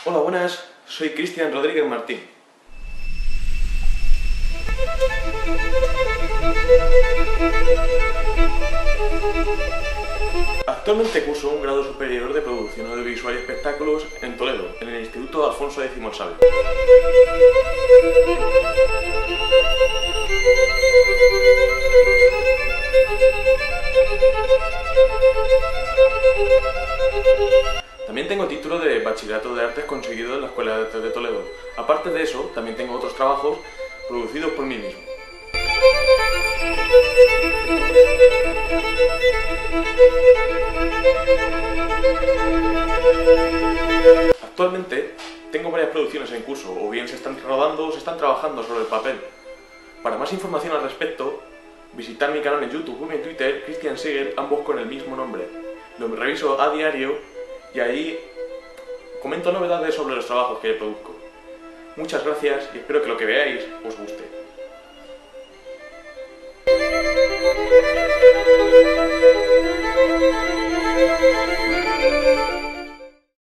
Hola, buenas, soy Cristian Rodríguez Martín. Actualmente curso un grado superior de producción audiovisual y espectáculos en Toledo, en el Instituto Alfonso X el Sabio. También tengo título de Bachillerato de Artes conseguido en la Escuela de Artes de Toledo. Aparte de eso, también tengo otros trabajos producidos por mí mismo. Actualmente tengo varias producciones en curso, o bien se están rodando o se están trabajando sobre el papel. Para más información al respecto, visitar mi canal en YouTube o mi Twitter, Cristian Seger, ambos con el mismo nombre. Lo reviso a diario y ahí comento novedades sobre los trabajos que produzco. Muchas gracias y espero que lo que veáis os guste.